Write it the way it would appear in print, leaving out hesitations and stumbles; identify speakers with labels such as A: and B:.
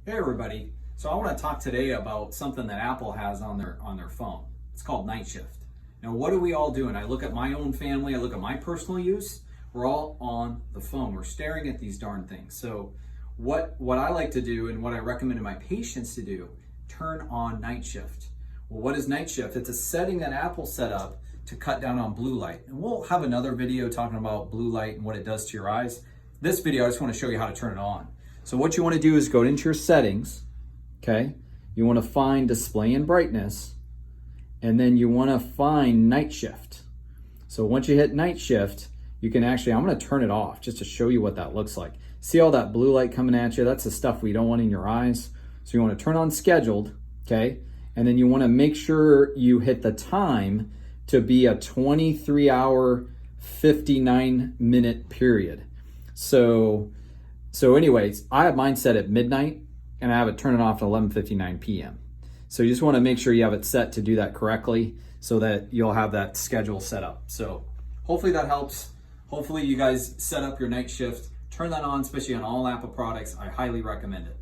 A: Hey everybody. So I want to talk today about something that Apple has on their phone. It's called night shift. Now what do we all do? And I look at my own family, I look at my personal use, we're all on the phone. We're staring at these darn things. So what I like to do and what I recommend to my patients to do, turn on night shift. Well, what is night shift? It's a setting that Apple set up to cut down on blue light. And we'll have another video talking about blue light and what it does to your eyes. This video, I just want to show you how to turn it on. So what you want to do is go into your settings, okay? You want to find display and brightness, and then you want to find night shift. So once you hit night shift, you can actually, I'm going to turn it off just to show you what that looks like. See all that blue light coming at you? That's the stuff we don't want in your eyes. So you want to turn on scheduled, okay? And then you want to make sure you hit the time to be a 23-hour, 59-minute period. So anyways, I have mine set at midnight and I have it turn it off at 11:59 p.m. So you just want to make sure you have it set to do that correctly so that you'll have that schedule set up. So hopefully that helps. Hopefully you guys set up your night shift, turn that on, especially on all Apple products. I highly recommend it.